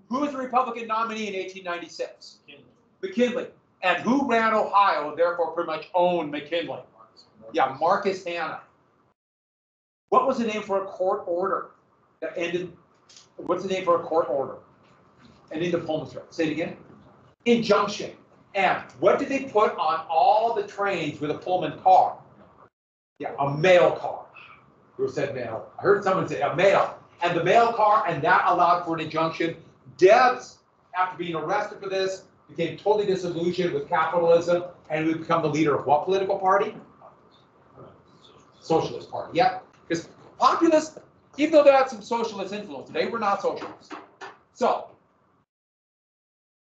Who was the Republican nominee in 1896? McKinley. And who ran Ohio and therefore pretty much owned McKinley? Yeah, Marcus Hanna. What was the name for a court order that ended? What's the name for a court order? Ending the Pullman strike. Say it again. Injunction. And what did they put on all the trains with a Pullman car? Yeah, a mail car. Who said mail? I heard someone say a mail. And the mail car, and that allowed for an injunction. Debs, after being arrested for this, became totally disillusioned with capitalism and would become the leader of what political party? Socialist Party. Yeah, because populists, even though they had some socialist influence, they were not socialists. So,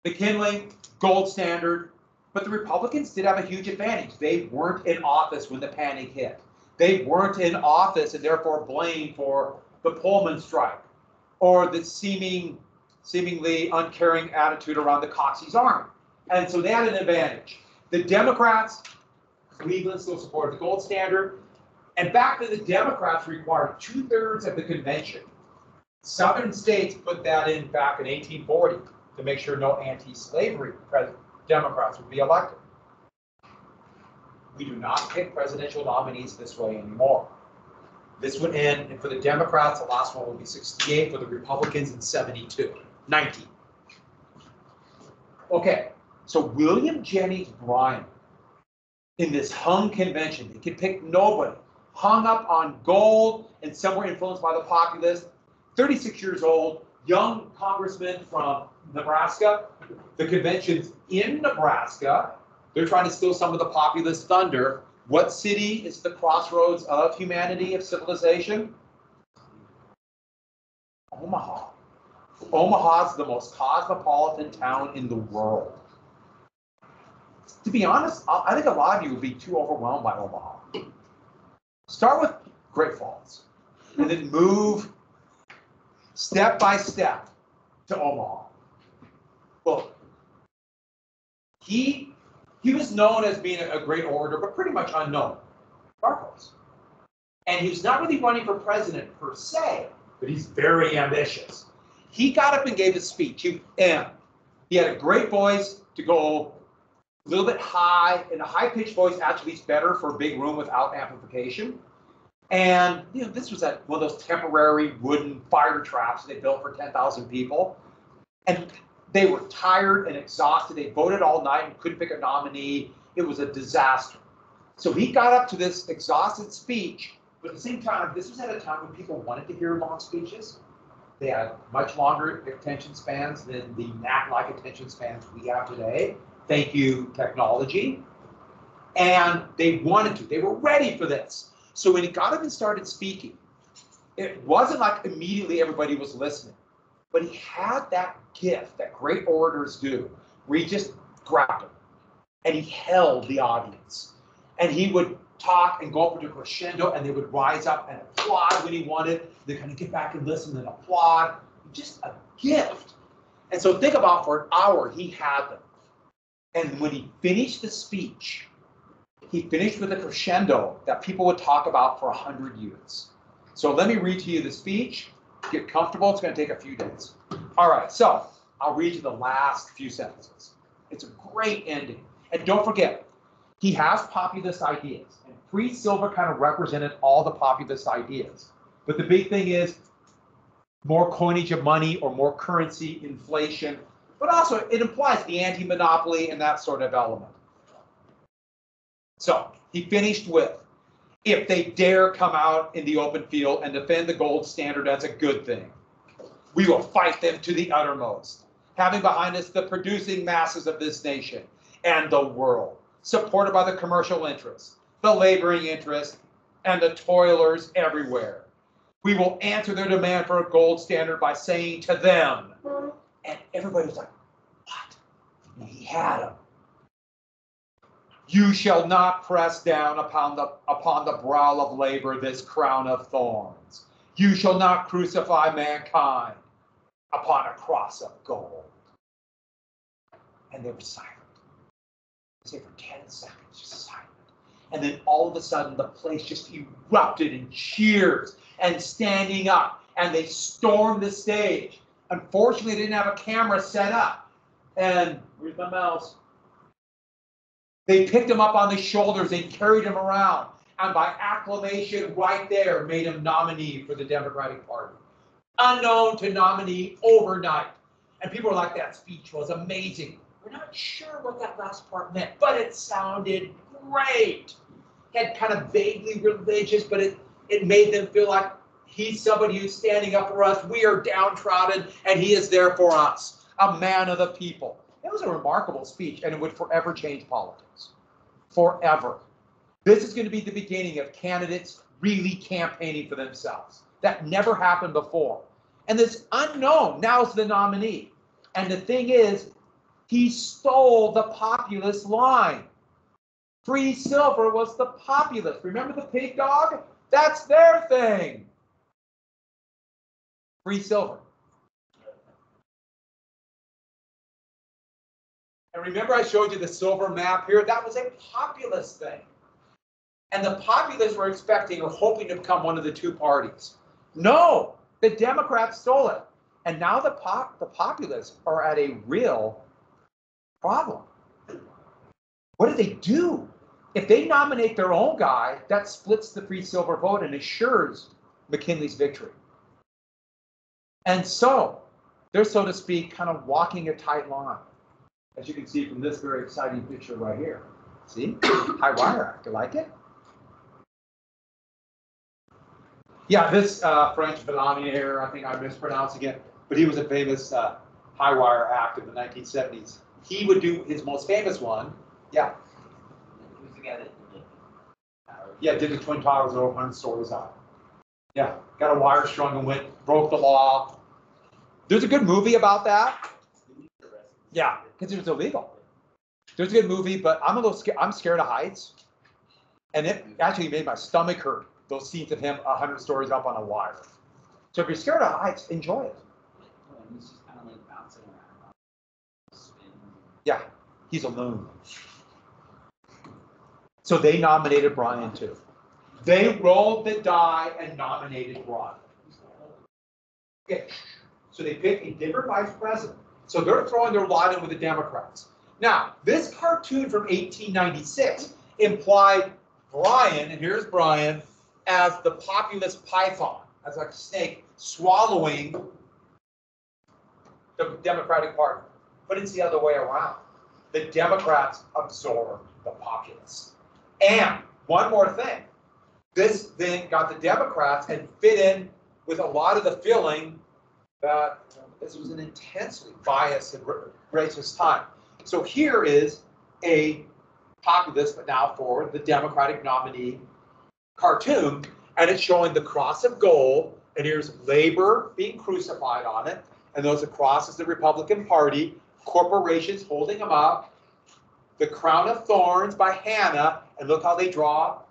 McKinley, gold standard, but the Republicans did have a huge advantage. They weren't in office when the panic hit. They weren't in office and therefore blamed for the Pullman strike or the seemingly uncaring attitude around the Coxey's Army. And so they had an advantage. The Democrats, Cleveland still supported the gold standard. And back then, the Democrats required 2/3 of the convention. Southern states put that in back in 1840 to make sure no anti-slavery Democrats would be elected. We do not pick presidential nominees this way anymore. This would end, and for the Democrats, the last one will be 68, for the Republicans in 72, 19. Okay, so William Jennings Bryan, in this hung convention, they could pick nobody, hung up on gold and somewhere influenced by the populists, 36 years old, young congressman from Nebraska. The convention's in Nebraska. They're trying to steal some of the populist thunder. What city is the crossroads of humanity, of civilization? Omaha. Omaha's the most cosmopolitan town in the world. To be honest, I think a lot of you would be too overwhelmed by Omaha. Start with Great Falls, and then move step by step to Omaha. Well, he was known as being a great orator, but pretty much unknown. Darkos. And he's not really running for president per se, but he's very ambitious. He got up and gave a speech. He had a great voice to go a little bit high, and a high-pitched voice actually is better for a big room without amplification. And this was at one of those temporary wooden fire traps they built for 10,000 people. And they were tired and exhausted. They voted all night and couldn't pick a nominee. It was a disaster. So he got up to this exhausted speech, but at the same time, this was at a time when people wanted to hear long speeches. They had much longer attention spans than the gnat-like attention spans we have today. Thank you, technology. And they wanted to. They were ready for this. So when he got up and started speaking, it wasn't like immediately everybody was listening. But he had that gift that great orators do, where he just grabbed them and he held the audience. And he would talk and go up into crescendo, and they would rise up and applaud when he wanted. They kind of get back and listen and applaud. Just a gift. And so think about, for an hour, he had them. And when he finished the speech, he finished with a crescendo that people would talk about for 100 years. So let me read to you the speech. Get comfortable. It's going to take a few days. All right, so I'll read you the last few sentences. It's a great ending. And don't forget, he has populist ideas. And pre-Silver kind of represented all the populist ideas. But the big thing is more coinage of money or more currency, inflation. But also it implies the anti-monopoly and that sort of element. So he finished with, if they dare come out in the open field and defend the gold standard as a good thing, we will fight them to the uttermost, having behind us the producing masses of this nation and the world, supported by the commercial interests, the laboring interests, and the toilers everywhere. We will answer their demand for a gold standard by saying to them, and everybody was like, what? And he had them. You shall not press down upon the brow of labor this crown of thorns. You shall not crucify mankind upon a cross of gold. And they were silent. Say for 10 seconds, just silent. And then all of a sudden, the place just erupted in cheers and standing up. And they stormed the stage. Unfortunately, they didn't have a camera set up. And where's my mouse? They picked him up on the shoulders and carried him around. And by acclamation right there, made him nominee for the Democratic Party. Unknown to nominee overnight. And people were like, that speech was amazing. We're not sure what that last part meant, but it sounded great. Had kind of vaguely religious, but it made them feel like he's somebody who's standing up for us. We are downtrodden, and he is there for us. A man of the people. It was a remarkable speech, and it would forever change politics. Forever. This is going to be the beginning of candidates really campaigning for themselves. That never happened before. And this unknown now is the nominee. And the thing is, he stole the populist line. Free silver was the populist. Remember the pig dog? That's their thing. Free silver. And remember I showed you the silver map here? That was a populist thing. And the populists were expecting or hoping to become one of the two parties. No, the Democrats stole it. And now the populists are at a real problem. What do? If they nominate their own guy, that splits the free silver vote and assures McKinley's victory. And so they're, so to speak, kind of walking a tight line, as you can see from this very exciting picture right here. See? High Wire Act. You like it? Yeah, this French Billionaire, I think I'm mispronouncing it, but he was a famous high wire act in the 1970s. He would do his most famous one. Yeah. Who's the guy that did it? Yeah, did the Twin Towers over 100 stories high. Yeah, got a wire strung and broke the law. There's a good movie about that. Yeah, because it was illegal. There's a good movie, but I'm scared of heights. And it actually made my stomach hurt, those scenes of him 100 stories up on a wire. So if you're scared of heights, enjoy it. He's just kind of like bouncing around. Yeah, he's a loon. So they nominated Bryan too. They rolled the die and nominated Bryan. Okay. So they picked a different vice president. So they're throwing their lot in with the Democrats. Now, this cartoon from 1896 implied Bryan, and here's Bryan, as the populist python, as like a snake swallowing the Democratic Party. But it's the other way around. The Democrats absorbed the populists. And one more thing. This thing got the Democrats and fit in with a lot of the feeling that this was an intensely biased and racist time. So here is a populist, but now for the Democratic nominee cartoon, and it's showing the cross of gold, and here's labor being crucified on it, and those across is the Republican Party, corporations holding them up, the crown of thorns by Hannah, and look how they draw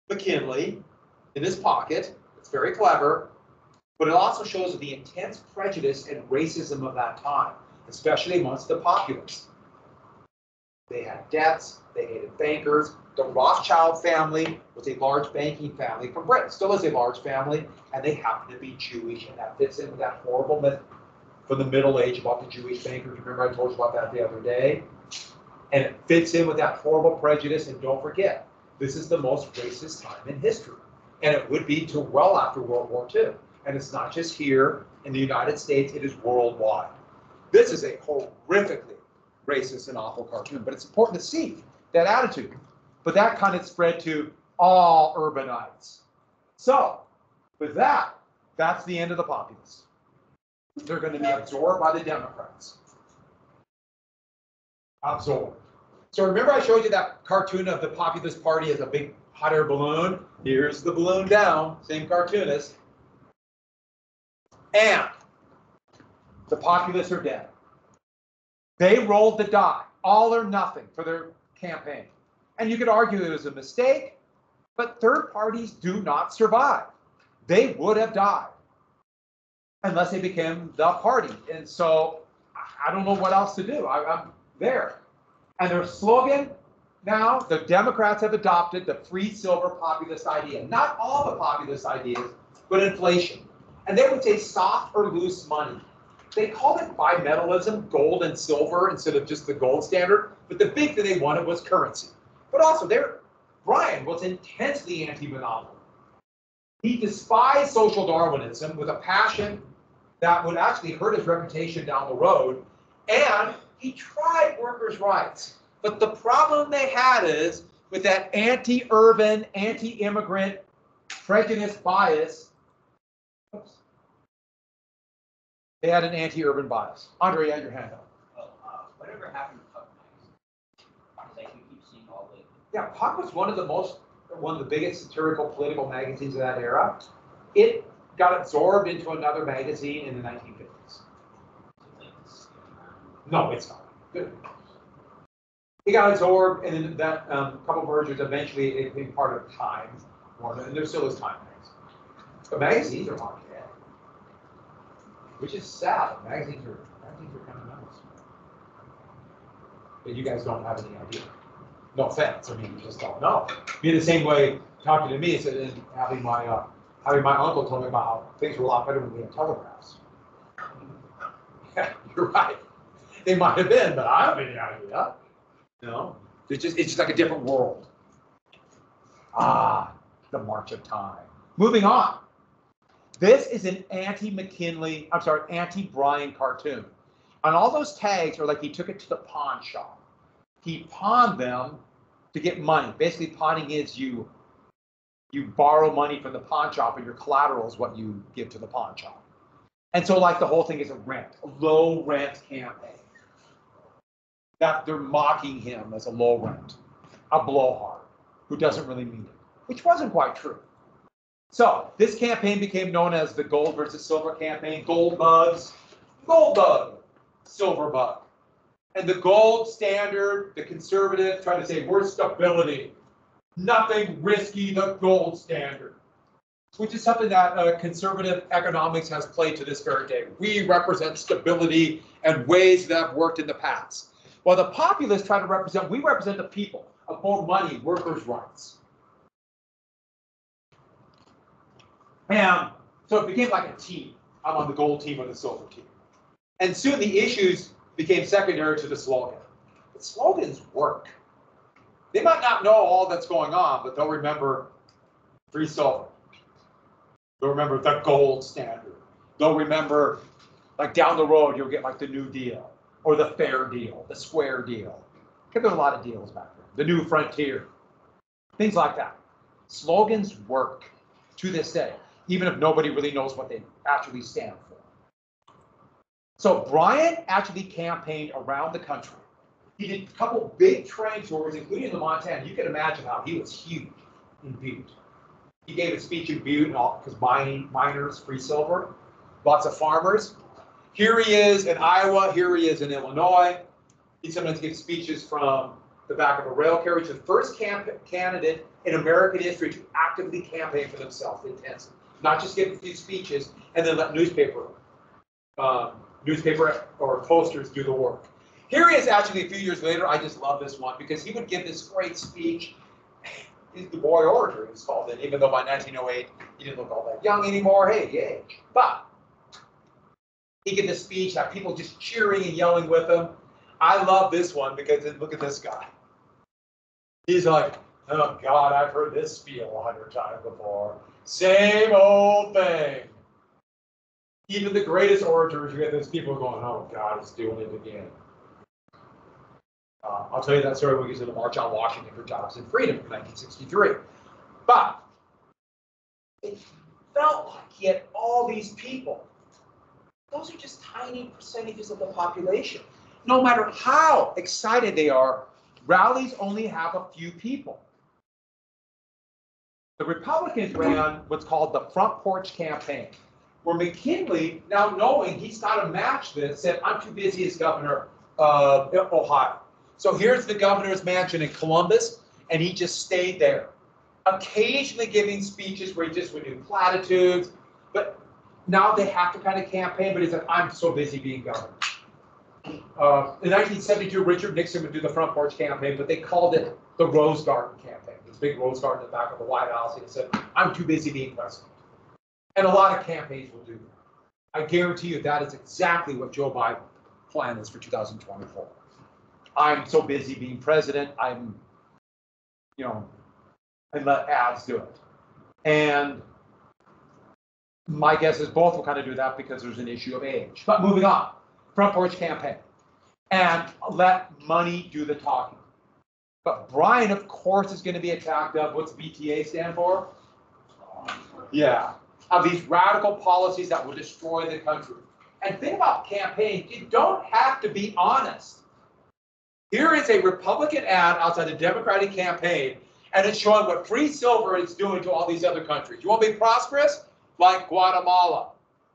McKinley in his pocket. It's very clever, but it also shows the intense prejudice and racism of that time, especially amongst the populace. They had debts, they hated bankers. The Rothschild family was a large banking family from Britain, still is a large family, and they happen to be Jewish, and that fits in with that horrible myth from the Middle Age about the Jewish bankers. Remember I told you about that the other day? And it fits in with that horrible prejudice, and don't forget, this is the most racist time in history. And it would be till well after World War II. And it's not just here in the United States, it is worldwide. This is a horrifically racist and awful cartoon, but it's important to see that attitude. But that kind of spread to all urbanites. So, with that, that's the end of the populists. They're going to be absorbed by the Democrats. Absorbed. So remember I showed you that cartoon of the populist party as a big hot air balloon? Here's the balloon down, same cartoonist. And the populists are dead. They rolled the die, all or nothing, for their campaign. And you could argue it was a mistake, but third parties do not survive. They would have died unless they became the party. And so I don't know what else to do. I'm there. And their slogan now, the Democrats have adopted the free silver populist idea. Not all the populist ideas, but inflation. And they would say soft or loose money. they called it bimetallism, gold and silver instead of just the gold standard. But the big thing they wanted was currency. But also, Bryan was intensely anti-monopoly. He despised social Darwinism with a passion that would actually hurt his reputation down the road. And he tried workers' rights. But the problem they had is with that anti-urban, anti-immigrant, prejudice bias, oops, they had an anti-urban bias. Andre, you had your hand up. Whatever happened to Puck magazine? Because I keep seeing all the. Yeah, Puck was one of the biggest satirical political magazines of that era. It got absorbed into another magazine in the 1950s. No, it's not. Good. It got absorbed, and then that couple versions eventually it became part of Time, and there still is Time magazine. But magazines are not dead, which is sad. Magazines are kind of nice. But you guys don't have any idea. No offense. I mean, you just don't know. Be the same way talking to me and having my uncle tell me about how things were a lot better when we had telegraphs. Yeah, you're right. They might have been, but I don't have any idea. No, it's just like a different world. Ah, the march of time. Moving on. This is an anti-Bryan cartoon. And all those tags are like he took it to the pawn shop. He pawned them to get money. Basically, pawning is you borrow money from the pawn shop and your collateral is what you give to the pawn shop. And so like the whole thing is a low rent campaign. That they're mocking him as a low rent, a blowhard who doesn't really mean it, which wasn't quite true. So this campaign became known as the gold versus silver campaign. Gold bug, silver bug. And the gold standard, the conservative tried to say, we're stability. Nothing risky, the gold standard. Which is something that conservative economics has played to this very day. We represent stability and ways that have worked in the past. While the populists try to we represent the people of more money, workers' rights. And so it became like a team. I'm on the gold team or the silver team. And soon the issues became secondary to the slogan. But slogans work. They might not know all that's going on, but they'll remember free silver. They'll remember the gold standard. They'll remember, like down the road, you'll get like the New Deal or the Fair Deal, the Square Deal. Because there were a lot of deals back then. The New Frontier, things like that. Slogans work to this day, even if nobody really knows what they actually stand for. So Bryan actually campaigned around the country. He did a couple big train tours, including the Montana. You can imagine how he was huge in Butte. He gave a speech in Butte because miners, free silver, lots of farmers. Here he is in Iowa. Here he is in Illinois. He sometimes gives speeches from the back of a rail carriage. The first candidate in American history to actively campaign for themselves intensely, not just give a few speeches and then let newspaper or posters do the work. Here he is actually a few years later. I just love this one because he would give this great speech. He's the boy orator, he was called it, even though by 1908 he didn't look all that young anymore. Hey, he aged. But he gave this speech, had people just cheering and yelling with him. I love this one because look at this guy. He's like, oh God, I've heard this spiel 100 times before. Same old thing. Even the greatest orators, you get those people going, oh God, he's doing it again. I'll tell you that story when we get to the March on Washington for Jobs and Freedom in 1963. But it felt like he had all these people. Those are just tiny percentages of the population. No matter how excited they are, rallies only have a few people. The Republicans ran what's called the Front Porch Campaign, where McKinley, now knowing he's got to match this, said, I'm too busy as governor of Ohio. So here's the governor's mansion in Columbus, and he just stayed there, occasionally giving speeches where he just would do platitudes, but now they have to kind of campaign, but he's like, I'm so busy being governor. In 1972, Richard Nixon would do the Front Porch Campaign, but they called it the Rose Garden Campaign. This big rose garden in the back of the White House, and he said, I'm too busy being president. And a lot of campaigns will do that. I guarantee you that is exactly what Joe Biden's plan is for 2024. I'm so busy being president, and let ads do it. And my guess is both will kind of do that because there's an issue of age. But moving on, front porch campaign. And let money do the talking. But Brian, of course, is going to be attacked of what's BTA stand for? Yeah, of these radical policies that will destroy the country. And think about campaigns, you don't have to be honest. Here is a Republican ad outside a Democratic campaign, and it's showing what free silver is doing to all these other countries. You want to be prosperous? Like Guatemala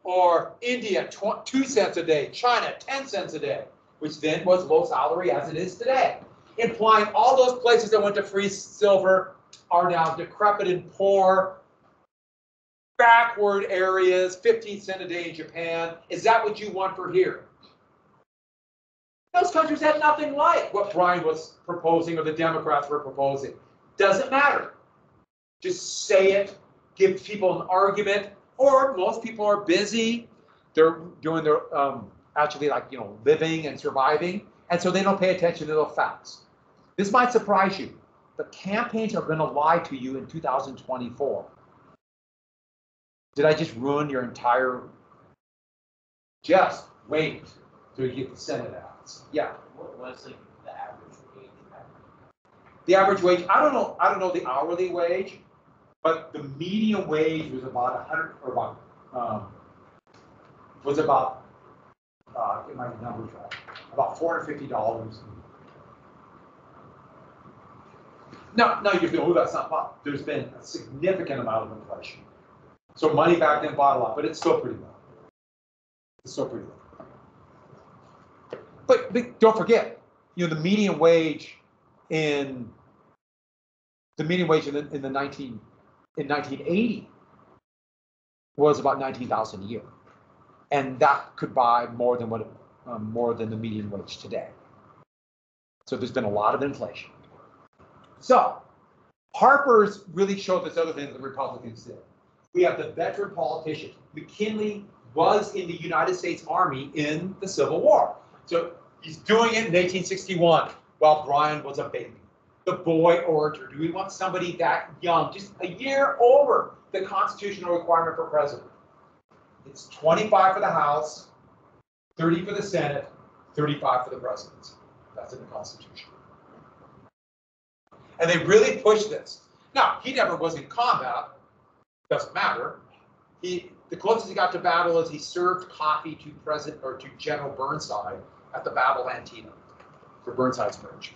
or India, 2 cents a day, China, 10 cents a day, which then was low salary as it is today. Implying all those places that went to free silver are now decrepit and poor, backward areas, 15 cents a day in Japan. Is that what you want for here? Those countries had nothing like what Brian was proposing or the Democrats were proposing. Doesn't matter. Just say it, give people an argument, or most people are busy. They're doing their, actually living and surviving, and so they don't pay attention to those facts. This might surprise you. The campaigns are going to lie to you in 2024. Did I just ruin your entire? Just wait till you get the Senate ads. Yeah. What was the average wage? The average wage, I don't know the hourly wage, but the median wage was about 100 or get my numbers right, about $450. No, you feel, that's not much. There's been a significant amount of inflation. So money back then bought a lot, but it's still pretty low. It's still pretty low. But don't forget, the median wage in 1980 was about $19,000 a year, and that could buy more than the median wage today. So there's been a lot of inflation. So Harper's really showed this other thing that the Republicans did. We have the veteran politicians. McKinley was in the United States Army in the Civil War. So he's doing it in 1861 while Brian was a baby. The boy orator. Do we want somebody that young, just a year over the constitutional requirement for president? It's 25 for the House, 30 for the Senate, 35 for the presidency. That's in the Constitution. And they really pushed this. Now, he never was in combat. Doesn't matter. The closest he got to battle is he served coffee to General Burnside at the Battle of Antietam for Burnside's Bridge.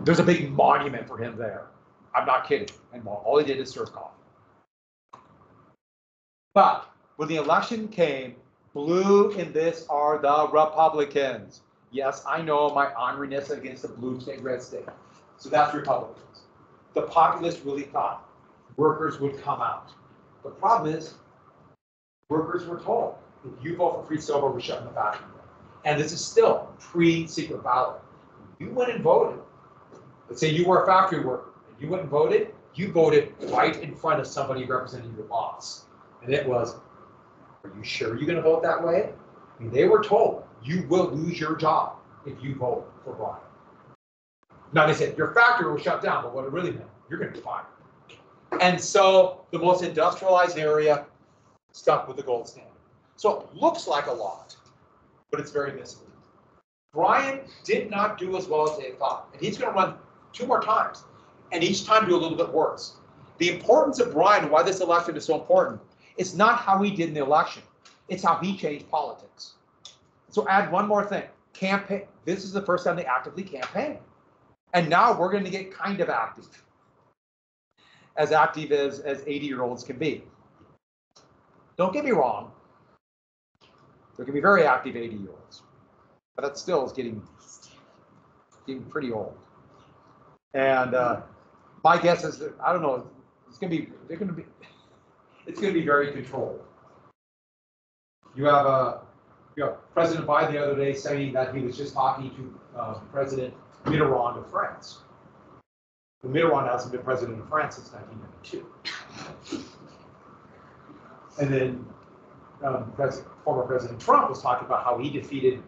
There's a big monument for him there. I'm not kidding. And all he did is serve coffee. But when the election came, blue in this are the Republicans. Yes, I know my honoriness against the blue state, red state. So that's Republicans. The populists really thought workers would come out. The problem is, workers were told, if you vote for free silver, we're shutting the factory down. And this is still pre-secret ballot. You went and voted. Let's say you were a factory worker and you went and voted. You voted right in front of somebody representing your boss. And it was, are you sure you're going to vote that way? I mean, they were told, you will lose your job if you vote for Brian. Now they said, your factory will shut down, but what it really meant, you're going to be fired. And so the most industrialized area stuck with the gold standard. So it looks like a lot, but it's very misleading. Brian did not do as well as they thought, and he's going to run 2 more times, and each time do a little bit worse. The importance of Brian and why this election is so important is not how he did in the election, it's how he changed politics. So add one more thing, campaign. This is the first time they actively campaign. And now we're going to get kind of active as 80-year-olds can be. Don't get me wrong. There can be very active 80-year-olds, but that still is getting pretty old. And my guess is that, I don't know, it's going to be very controlled. You have President Biden the other day saying that he was just talking to President Mitterrand of France. Well, Mitterrand hasn't been president of France since 1992. And then former President Trump was talking about how he defeated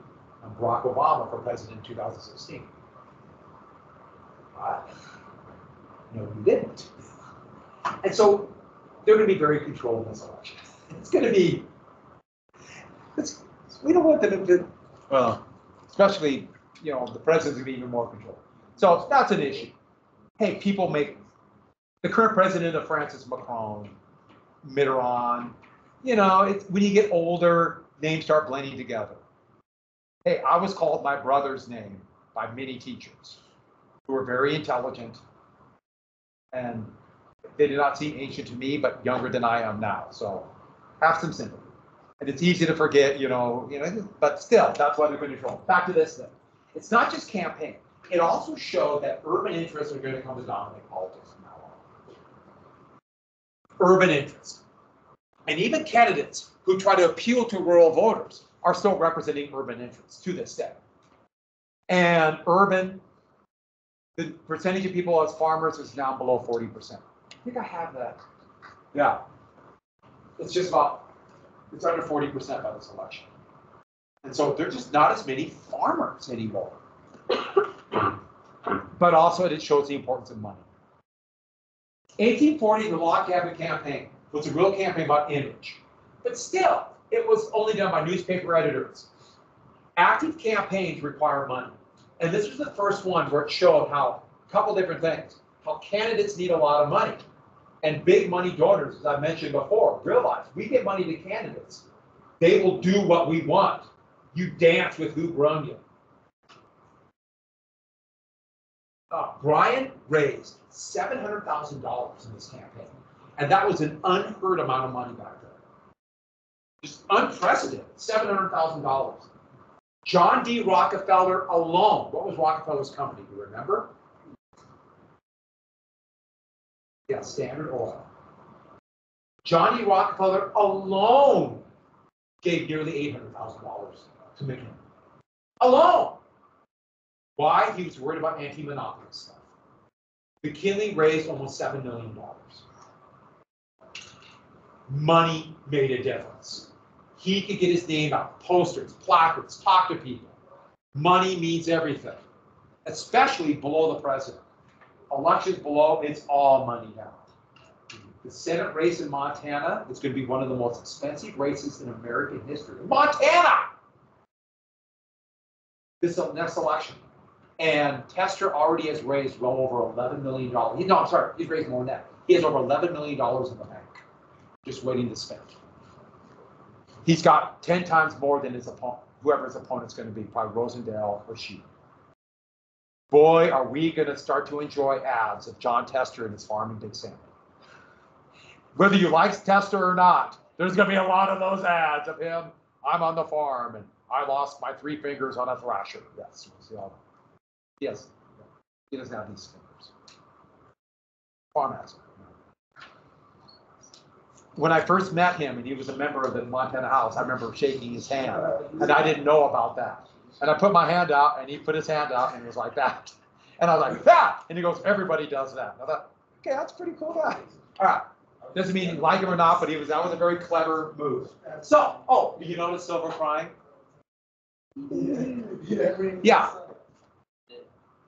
Barack Obama for president in 2016. No, he didn't. And so they're going to be very controlled in this election. It's going to be, we don't want them to, well, especially, you know, the president's going to be even more controlled. So that's an issue. Hey, people make, the current president of France is Macron, Mitterrand, you know, it's, when you get older, names start blending together. Hey, I was called my brother's name by many teachers who were very intelligent, and they did not seem ancient to me, but younger than I am now. So have some sympathy. And it's easy to forget, you know, but still, that's why they're going to control. Back to this thing. It's not just campaign. It also showed that urban interests are going to come to dominate politics from now on. Urban interests. And even candidates who try to appeal to rural voters are still representing urban interests to this day. And urban, the percentage of people as farmers is now below 40%. I think I have that. Yeah. It's just about, it's under 40% by this election. And so there's just not as many farmers anymore. But also it shows the importance of money. 1840, the log cabin campaign was a real campaign about image. But still, it was only done by newspaper editors. Active campaigns require money. And this was the first one where it showed how, a couple different things, how candidates need a lot of money. And big money donors, as I mentioned before, realize we give money to candidates. They will do what we want. You dance with who brung you. Bryan raised $700,000 in this campaign. And that was an unheard amount of money back then. Just unprecedented, $700,000. John D. Rockefeller alone, what was Rockefeller's company, do you remember? Yeah, Standard Oil. John D. Rockefeller alone gave nearly $800,000 to McKinley. Alone! Why? He was worried about anti-monopoly stuff. McKinley raised almost $7 million. Money made a difference. He could get his name out, posters, placards, talk to people. Money means everything, especially below the president. Elections below, it's all money now. The Senate race in Montana is going to be one of the most expensive races in American history. Montana! This next election. And Tester already has raised well over $11 million. No, I'm sorry, he's raised more than that. He has over $11 million in the bank, just waiting to spend. He's got 10 times more than his opponent, whoever his opponent's going to be, probably Rosendale or Sheep. Boy, are we going to start to enjoy ads of John Tester and his farm in Big Sandy. Whether you like Tester or not, there's going to be a lot of those ads of him. I'm on the farm and I lost my 3 fingers on a thrasher. Yes, we'll see all that. Yes, he doesn't have these fingers. Farm has them. When I first met him and he was a member of the Montana House, I remember shaking his hand and I didn't know about that. And I put my hand out and he put his hand out and it was like that. And I was like, that! And he goes, everybody does that. And I thought, okay, that's a pretty cool guy. All right. Doesn't mean you like him or not, but that was a very clever move. So, oh, did you notice Silver crying? Yeah.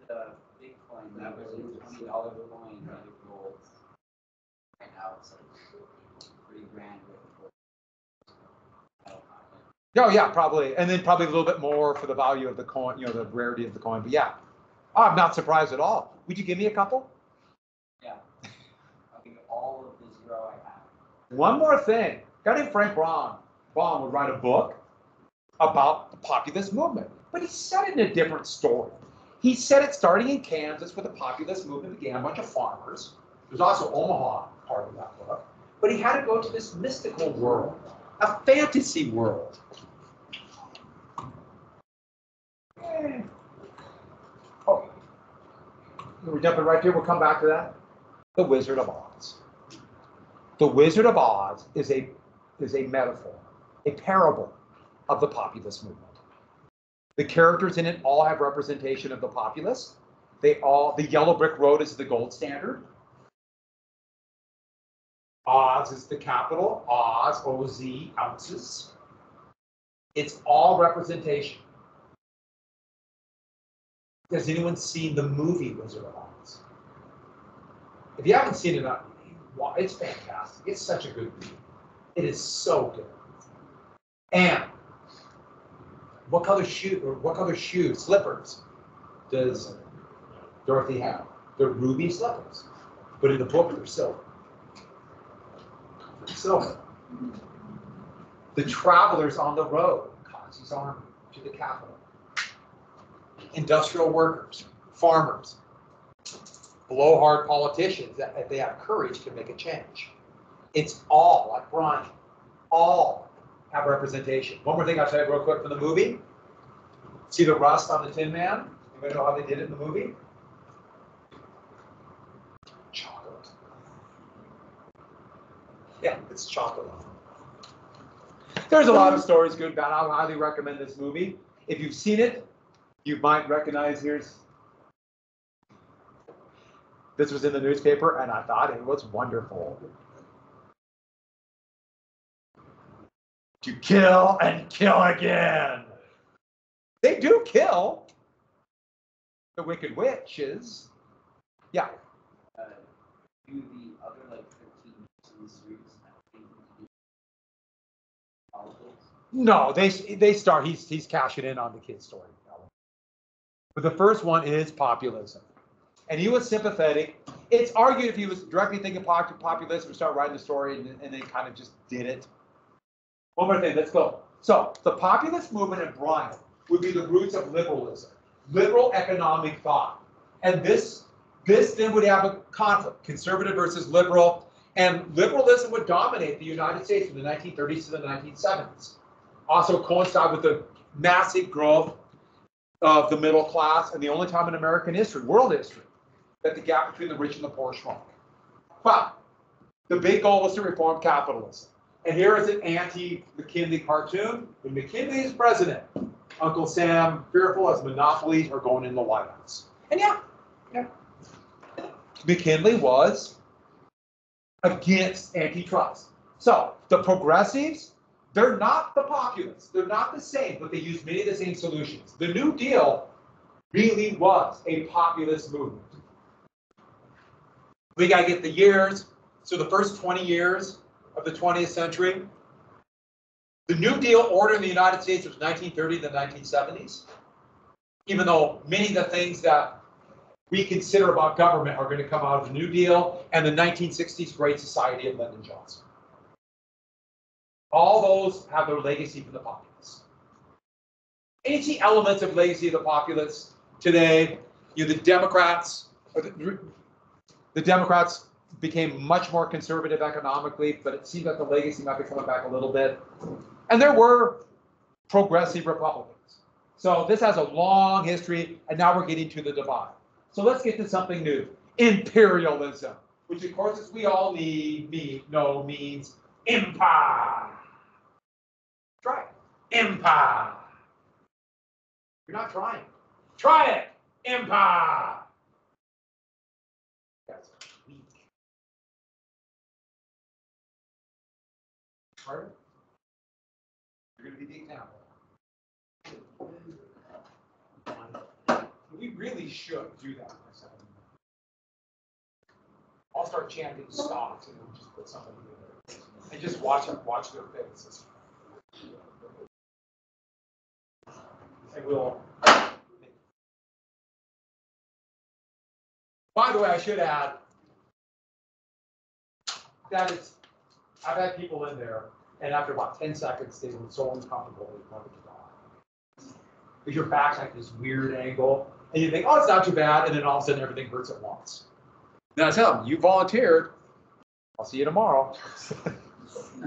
The big coin, that was a $20 coin that it rolled. Right now it's like $3,000 with Oh yeah, probably, and then probably a little bit more for the value of the coin, you know, the rarity of the coin. But yeah, I'm not surprised at all. Would you give me a couple? Yeah, I'll give you all of the 0 I have. One more thing, a guy named Frank Braun would write a book about the populist movement, but he said it in a different story. He said it starting in Kansas where the populist movement began, a bunch of farmers. There's also Omaha part of that book, but he had to go to this mystical world, a fantasy world. Oh, we're jumping right here. We'll come back to that. The Wizard of Oz. The Wizard of Oz is a metaphor, a parable of the populist movement. The characters in it all have representation of the populace. The yellow brick road is the gold standard. Oz is the capital. Oz, O-Z, ounces. It's all representation. Has anyone seen the movie Wizard of Oz? If you haven't seen it, it's fantastic. It's such a good movie. It is so good. And what color slippers does Dorothy have? They're ruby slippers, but in the book they're silver. Silver. The travelers on the road, Kazi's army to the capital. Industrial workers, farmers, blowhard politicians that, if they have courage, can make a change. It's all, like Brian, all have representation. One more thing I'll tell you real quick from the movie. See the rust on the Tin Man? Anybody know how they did it in the movie? Chocolate. Yeah, it's chocolate. There's a lot of stories, good, bad. I highly recommend this movie. If you've seen it, you might recognize this was in the newspaper, and I thought it was wonderful. To kill and kill again. They do kill the Wicked Witches. Yeah. Do the other like 15 in the streets politics? No, they start. He's cashing in on the kid's story. But the first one is populism, and he was sympathetic. It's argued if he was directly thinking populism, would start writing the story, and they kind of just did it. One more thing, let's go. So the populist movement in Brian would be the roots of liberalism, liberal economic thought. And this then would have a conflict, conservative versus liberal, and liberalism would dominate the United States from the 1930s to the 1970s. Also coincide with the massive growth of the middle class, and the only time in American history, world history, that the gap between the rich and the poor shrunk. But the big goal was to reform capitalism. And here is an anti-McKinley cartoon. When McKinley is president, Uncle Sam, fearful as monopolies are going in the White House. And yeah. McKinley was against antitrust. So the progressives, they're not the populists. They're not the same, but they use many of the same solutions. The New Deal really was a populist movement. We got to get the years. So the first 20 years of the 20th century, the New Deal order in the United States was 1930 to the 1970s, even though many of the things that we consider about government are going to come out of the New Deal and the 1960s Great Society of Lyndon Johnson. All those have their legacy from the populists. And you see elements of legacy of the populists today. The Democrats, the Democrats became much more conservative economically, but it seems like the legacy might be coming back a little bit. And there were progressive Republicans. So this has a long history, and now we're getting to the divide. So let's get to something new. Imperialism, which of course, as we all know, means empire. Try it. Empire. You're not trying. Try it. Empire. That's weak. Harder? You're going to be the example. We really should do that myself. I'll start chanting stocks and we'll just put somebody in there and just watch their faces. And we'll. By the way, I should add that I've had people in there, and after about 10 seconds, they were so uncomfortable they wanted to die. Because your back's like this weird angle, and you think, oh, it's not too bad, and then all of a sudden everything hurts at once. Then I tell them, you volunteered. I'll see you tomorrow.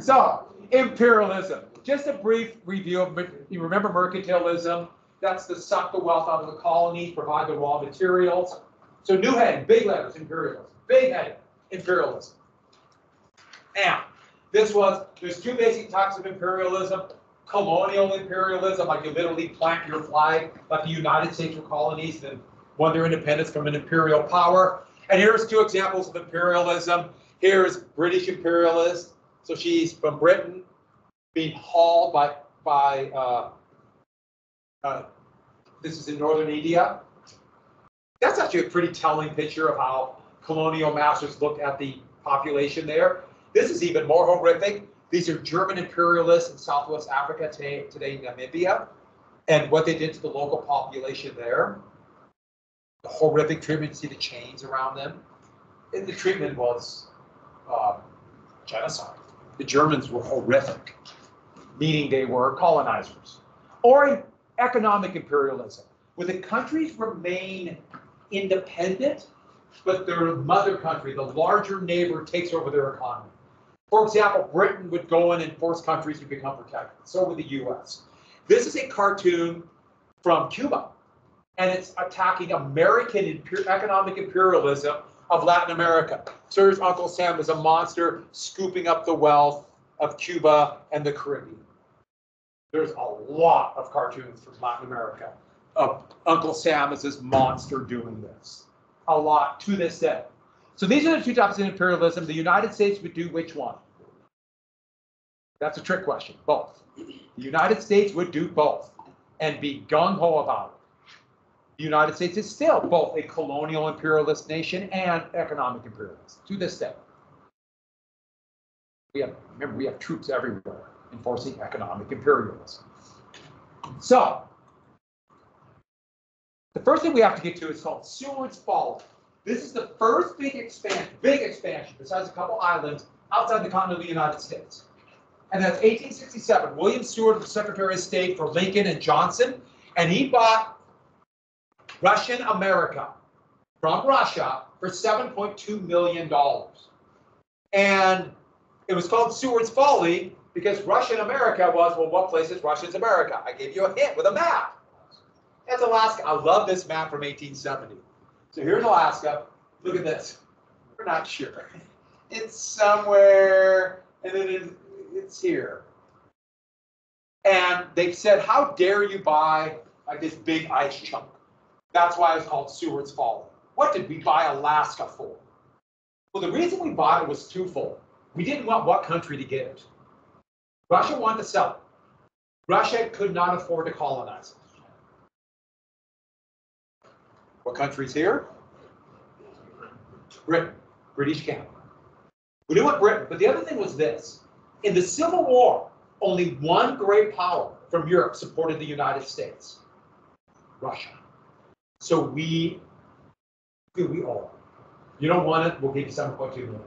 So, imperialism. Just a brief review of, you remember mercantilism? That's to suck the wealth out of the colonies, provide the raw materials. So new heading, big letters, imperialism. Big heading, imperialism. And there's two basic types of imperialism. Colonial imperialism, like you literally plant your flag, like the United States were colonies, then won their independence from an imperial power. And here's two examples of imperialism. Here's British imperialist. So she's from Britain, being hauled by this is in northern India. That's actually a pretty telling picture of how colonial masters looked at the population there. This is even more horrific. These are German imperialists in Southwest Africa, today Namibia, and what they did to the local population there. The horrific treatment, you see the chains around them. And the treatment was genocide. The Germans were horrific, meaning they were colonizers. Or in economic imperialism, where the countries remain independent, but their mother country, the larger neighbor, takes over their economy. For example, Britain would go in and force countries to become protected. So would the US. This is a cartoon from Cuba, and it's attacking American economic imperialism of Latin America. So here's Uncle Sam as a monster scooping up the wealth of Cuba and the Caribbean. There's a lot of cartoons from Latin America of Uncle Sam as this monster doing this. A lot to this day. So these are the two types of imperialism. The United States would do which one? That's a trick question. Both. The United States would do both and be gung-ho about it. The United States is still both a colonial imperialist nation and economic imperialist to this day. Remember, we have troops everywhere enforcing economic imperialism. So, the first thing we have to get to is called Seward's Folly. This is the first big expansion, besides a couple islands, outside the continent of the United States. And that's 1867. William Seward was Secretary of State for Lincoln and Johnson, and he bought Russian America from Russia for $7.2 million. And it was called Seward's Folly because Russian America was, well, what place is Russia's America? I gave you a hint with a map. That's Alaska. I love this map from 1870. So here's Alaska. Look at this. We're not sure. It's somewhere, and then it's here. And they said, how dare you buy like this big ice chunk? That's why it's called Seward's Folly. What did we buy Alaska for? Well, the reason we bought it was twofold. We didn't want what country to get it. Russia wanted to sell it. Russia could not afford to colonize it. What country's here? Britain, British Canada. We didn't want Britain, but the other thing was this. In the Civil War, only one great power from Europe supported the United States, Russia. So we all. You don't want it, we'll give you $7.2 million.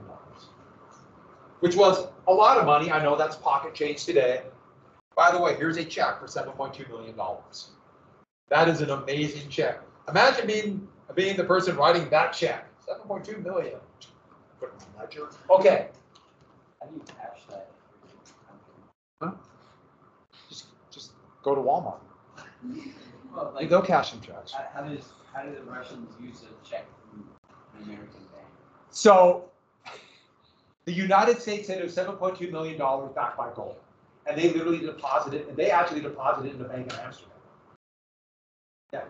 Which was a lot of money. I know that's pocket change today. By the way, here's a check for $7.2 million. That is an amazing check. Imagine being the person writing that check. $7.2 million. Put it in the ledger. Okay. How do you cash that? Huh? Just go to Walmart. Well, like, They'll cash some checks. how do the Russians use a check from an American bank? So the United States said it was $7.2 million backed by gold. And they literally deposited, and they actually deposited in the bank in Amsterdam. Yeah.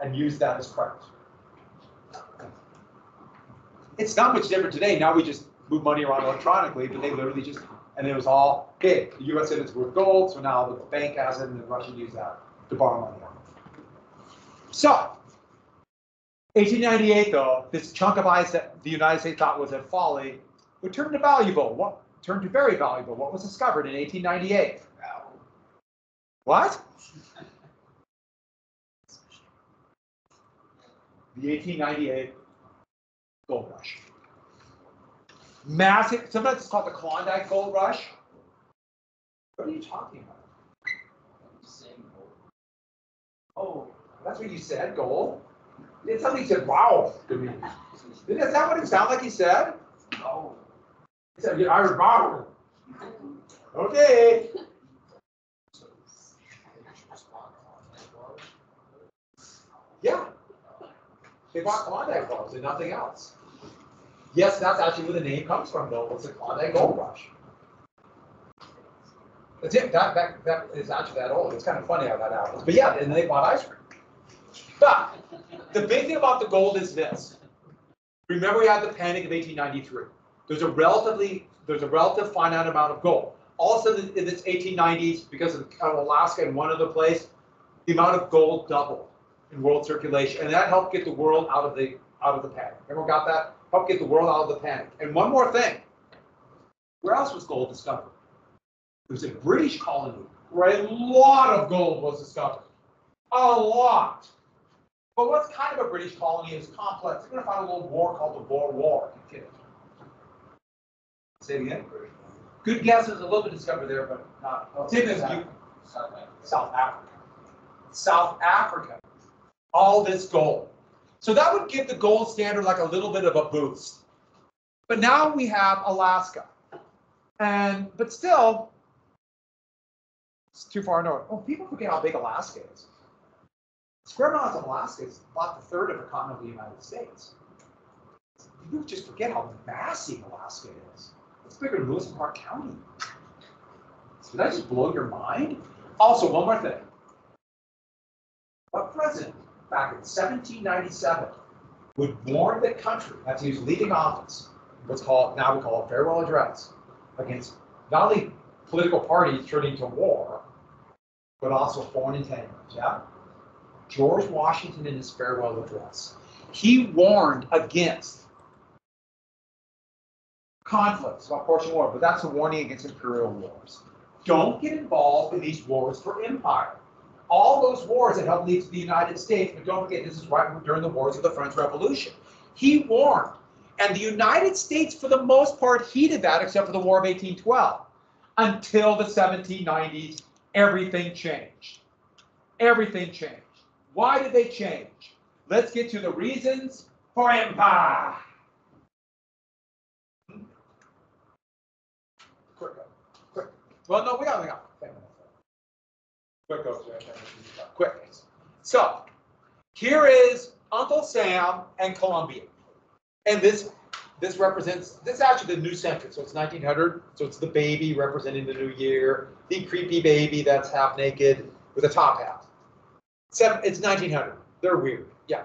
And used that as credit. It's not much different today. Now we just move money around electronically, but they literally just, and it was all, okay, the US said it's worth gold, so now the bank has it, and the Russians use that to borrow money on it. So, 1898, though, this chunk of ice that the United States thought was a folly would turn to valuable. What turned to very valuable? What was discovered in 1898? What? The 1898 gold rush. Massive, sometimes it's called the Klondike gold rush. What are you talking about? Oh, that's what you said, gold? It's something you said, wow, to me. Is that what it sounded like he said? No. He said, I heard wow. Okay. Yeah. They bought Klondike bars and nothing else. Yes, that's actually where the name comes from, though. It's the Klondike Gold Rush. That's it. That is actually that old. It's kind of funny how that happens. But yeah, and they bought ice cream. But the big thing about the gold is this. Remember we had the Panic of 1893. There's a relative finite amount of gold. Also in this 1890s, because of Alaska and one other place, the amount of gold doubled in world circulation, and that helped get the world out of the panic. Everyone got that? Helped get the world out of the panic. And one more thing. Where else was gold discovered? It was a British colony where a lot of gold was discovered. A lot. But what's kind of a British colony is complex. They're going to fight a little war called the Boer War. Say it again. Good guess. There's a little bit discovered there, but not. Same as you. South Africa. South Africa. All this gold. So that would give the gold standard like a little bit of a boost. But now we have Alaska. But still, it's too far north. Oh, people forget how big Alaska is. Square miles of Alaska is about a third of the continent of the United States. People just forget how massive Alaska is. It's bigger than Lewis and Clark County. Did I just blow your mind? Also, one more thing. What president back in 1797 would warn the country as he was leaving office, what's called now we call a farewell address, against not only political parties turning to war, but also foreign entanglements? Yeah? George Washington in his farewell address, he warned against conflicts, of course, war, but that's a warning against imperial wars. Don't get involved in these wars for empire. All those wars that helped lead to the United States, but don't forget, this is right during the wars of the French Revolution. He warned, and the United States, for the most part, heeded that, except for the War of 1812. Until the 1790s, everything changed. Everything changed. Why did they change? Let's get to the reasons for empire. Quick. Well, no, we got 10 minutes. Quick. So, here is Uncle Sam and Columbia. And this represents, this is actually the new century. So it's 1900. So it's the baby representing the new year. The creepy baby that's half naked with a top hat. It's 1900. They're weird. Yeah.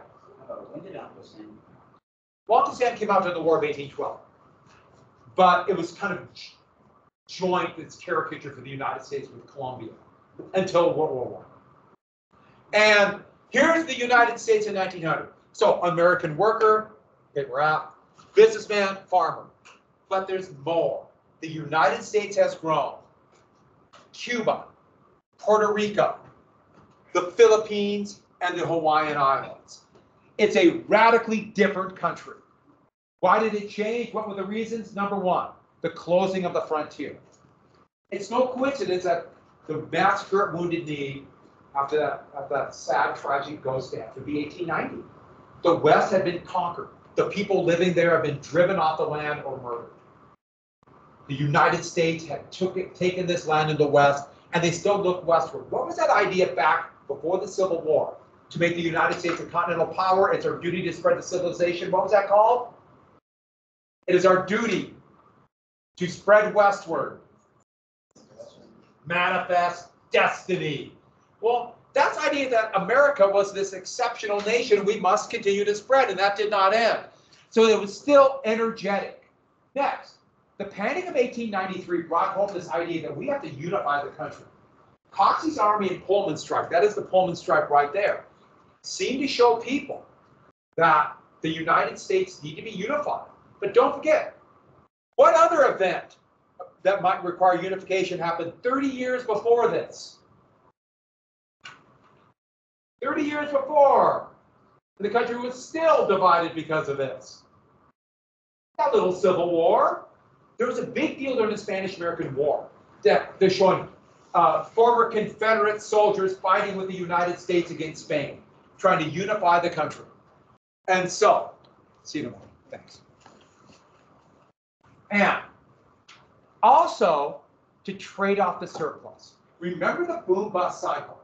When did Uncle Sam? Well, Uncle Sam came out during the War of 1812. But it was kind of joint, its caricature for the United States with Columbia until World War I. And here's the United States in 1900. So American worker, paper out, businessman, farmer. But there's more. The United States has grown. Cuba, Puerto Rico, the Philippines, and the Hawaiian Islands. It's a radically different country. Why did it change? What were the reasons? Number one, the closing of the frontier. It's no coincidence that the massacre at Wounded Knee, after that sad, tragic ghost death, would be 1890. The West had been conquered. The people living there have been driven off the land or murdered. The United States had taken this land in the West, and they still look westward. What was that idea back before the Civil War? To make the United States a continental power, it's our duty to spread the civilization. What was that called? It is our duty to spread westward. Manifest destiny. Well, that's the idea that America was this exceptional nation we must continue to spread, and that did not end. So it was still energetic. Next, the Panic of 1893 brought home this idea that we have to unify the country. Coxey's Army and Pullman Strike, that is the Pullman Strike right there, seemed to show people that the United States need to be unified. But don't forget, what other event that might require unification happened 30 years before this? 30 years before, the country was still divided because of this. That little Civil War. There was a big deal during the Spanish-American War that they're showing former Confederate soldiers fighting with the United States against Spain, trying to unify the country. And so, see you tomorrow. Thanks. And also to trade off the surplus. Remember the boom-bust cycle.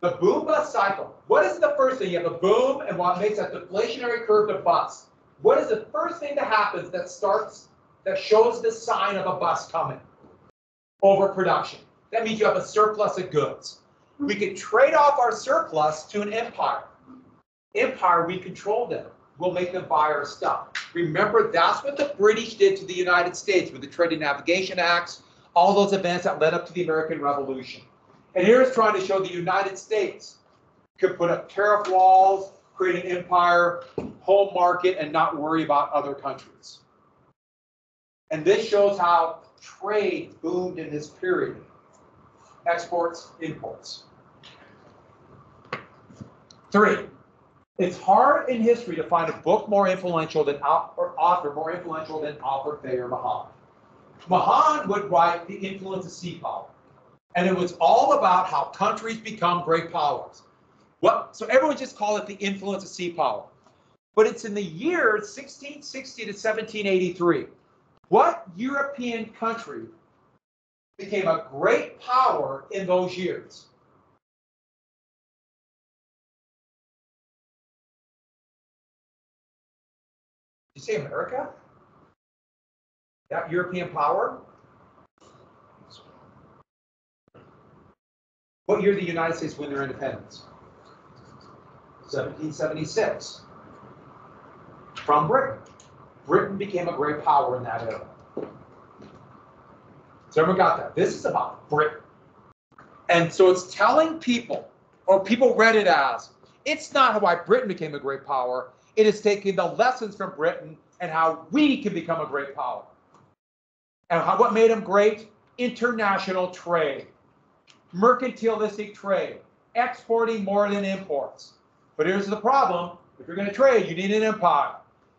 The boom-bust cycle. What is the first thing? You have a boom, and what makes that deflationary curve to bust? What is the first thing that happens that shows the sign of a bust coming? Overproduction. That means you have a surplus of goods. We can trade off our surplus to an empire. Empire, we control them. We'll make them buy our stuff. Remember, that's what the British did to the United States with the Trade and Navigation Acts, all those events that led up to the American Revolution. And here it's trying to show the United States could put up tariff walls, create an empire, home market, and not worry about other countries. And this shows how trade boomed in this period. Exports, imports. 3. It's hard in history to find a book more influential than or author more influential than Alfred Thayer Mahan. Mahan would write The Influence of Sea Power, and it was all about how countries become great powers. So everyone just called it The Influence of Sea Power. But it's in the years 1660 to 1783. What European country became a great power in those years? Did you say America? That European power? What year did the United States win their independence? 1776. From Britain. Britain became a great power in that era. So everyone got that? This is about Britain. And so it's telling people, or people read it as, it's not why Britain became a great power. It is taking the lessons from Britain and how we can become a great power. And what made them great? International trade. Mercantilistic trade. Exporting more than imports. But here's the problem. If you're going to trade, you need an empire.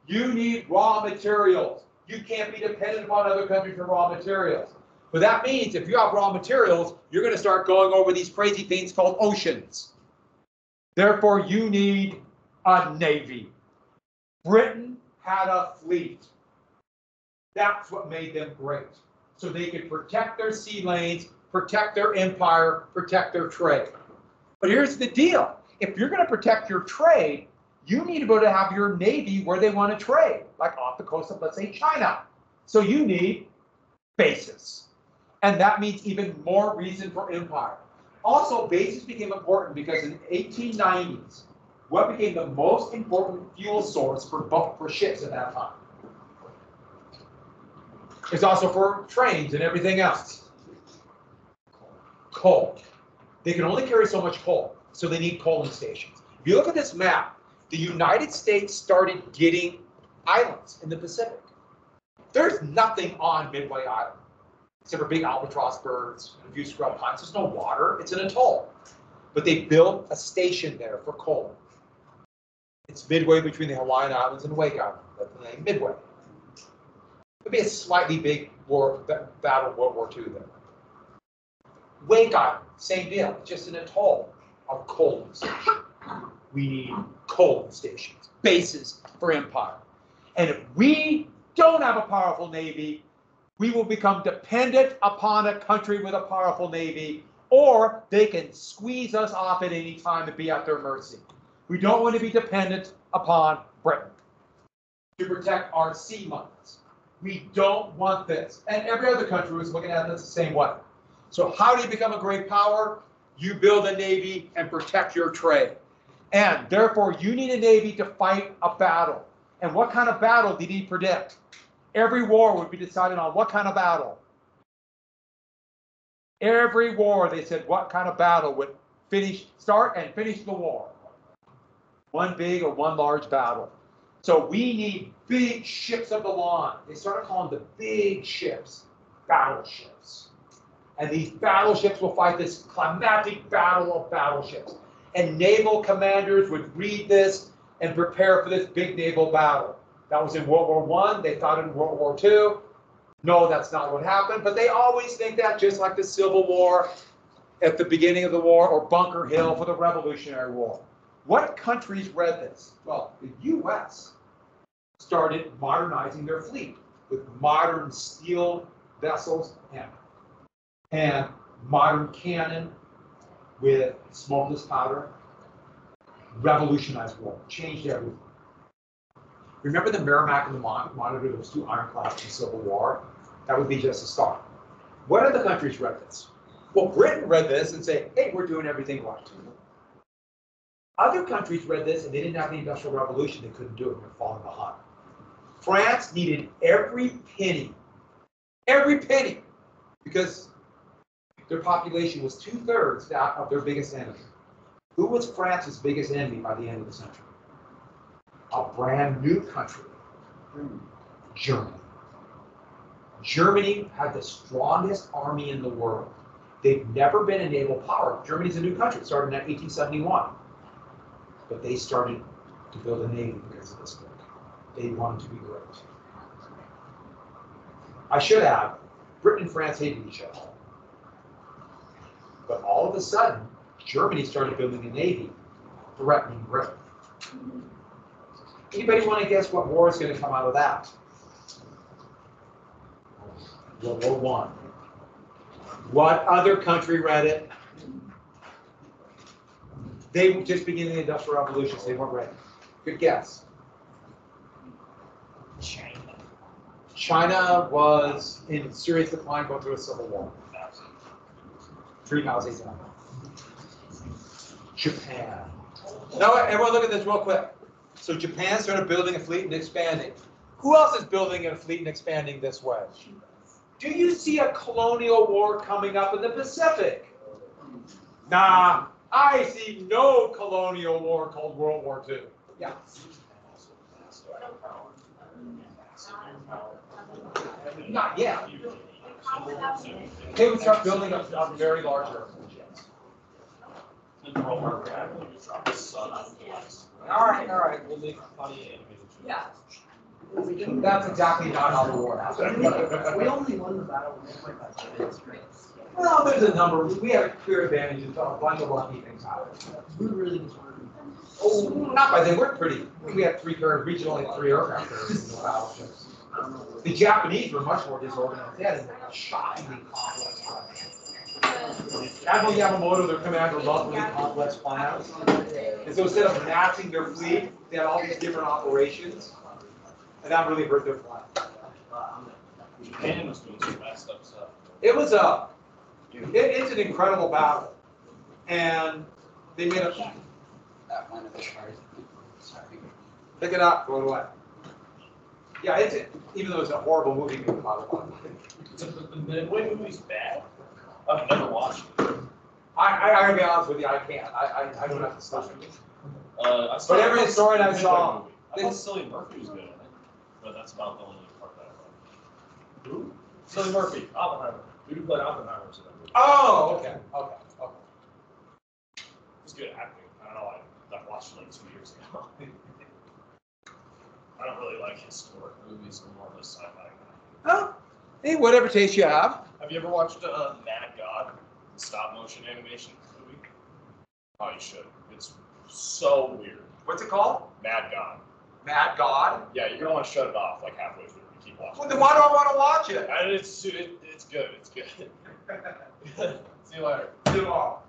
You need raw materials. You can't be dependent upon other countries for raw materials. But that means if you have raw materials, you're going to start going over these crazy things called oceans. Therefore, you need a navy. Britain had a fleet. That's what made them great. So they could protect their sea lanes, protect their empire, protect their trade. But here's the deal. If you're going to protect your trade, you need to be able to have your navy where they want to trade, like off the coast of, let's say, China. So you need bases. And that means even more reason for empire. Also, bases became important because in the 1890s, what became the most important fuel source for ships at that time? It's also for trains and everything else. Coal. They can only carry so much coal, so they need coaling stations. If you look at this map, the United States started getting islands in the Pacific. There's nothing on Midway Island, except for big albatross birds and a few scrub pines. There's no water. It's an atoll. But they built a station there for coal. It's midway between the Hawaiian Islands and Wake Island. That's the name, Midway. It'd be a slightly big battle World War II there. Wake Island, same deal, just an atoll of coaling stations. We need coaling stations, bases for empire. And if we don't have a powerful navy, we will become dependent upon a country with a powerful navy, or they can squeeze us off at any time and be at their mercy. We don't want to be dependent upon Britain to protect our sea mines. We don't want this. And every other country was looking at this the same way. So how do you become a great power? You build a navy and protect your trade. And therefore, you need a navy to fight a battle. And what kind of battle did he predict? Every war would be decided on what kind of battle. Every war, they said, what kind of battle would start and finish the war. One big or one large battle. So we need big ships of the line. They started calling the big ships battleships. And these battleships will fight this climatic battle of battleships. And naval commanders would read this and prepare for this big naval battle. That was in World War I. They thought in World War II. No, that's not what happened. But they always think that, just like the Civil War at the beginning of the war, or Bunker Hill for the Revolutionary War. What countries read this? Well, the U.S. started modernizing their fleet with modern steel vessels and modern cannon with smokeless powder. Revolutionized war, changed everything. Remember the Merrimack and the Monitor, those two ironclads in the Civil War? That would be just a start. What other countries read this? Well, Britain read this and say, hey, we're doing everything right. Other countries read this and they didn't have the Industrial Revolution. They couldn't do it. They're falling behind. France needed every penny, because their population was 2/3 that of their biggest enemy. Who was France's biggest enemy by the end of the century? A brand new country, Germany. Germany had the strongest army in the world. They've never been a naval power. Germany's a new country. It started in 1871. But they started to build a navy because of this book. They wanted to be great. I should add, Britain and France hated each other. But all of a sudden, Germany started building a navy, threatening Britain. Anybody want to guess what war is going to come out of that? World War I. What other country read it? They were just beginning the Industrial Revolution, so they weren't ready. Good guess. China was in serious decline, going through a civil war. 3,000 down. Japan. Now, everyone look at this real quick. So Japan started building a fleet and expanding. Who else is building a fleet and expanding this way? Do you see a colonial war coming up in the Pacific? Nah, I see no colonial war called World War II. Yeah. Not yet. They would start building a very large airplane jets. All right. We'll make funny animated. Yeah. That's exactly not how the war happened. We only won the battle with 1.5 minutes. Well, there's a number. We had a clear advantage and a bunch of lucky things happened. We really just wanted. Oh, not by then. We're pretty. We had regionally 3 aircraft carriers in the battleships. The Japanese were much more disorganized. They had a shockingly complex plan. Admiral Yamamoto, their commander, loved really complex plans. And so instead of matching their fleet, they had all these different operations. And that really hurt their plan. Japan was doing some messed up stuff. It was it's an incredible battle. And they made a, That one of the cars. Sorry. pick it up, throw it away. Yeah, even though it's a horrible movie, you can buy it. The Midway movie's bad. I've never watched it. I gotta be honest with you, I can't. I don't have to stop it. But every story I saw, I thought Cillian Murphy was good in it, but that's about the only part that I liked. Who? Cillian Murphy, Oppenheimer. Who played Oppenheimer in that movie? Oh, okay. It's good acting. I don't know. I watched it like 2 years ago. I don't really like historic movies. I'm more of a sci-fi guy. Oh, hey, whatever taste you have. Have you ever watched Mad God, the stop motion animation movie? Oh, you should. It's so weird. What's it called? Mad God. Mad God? Yeah, you're gonna want to shut it off like halfway through. You keep watching. Well, then why do I want to watch it? It's good. It's good. See you later. See you tomorrow.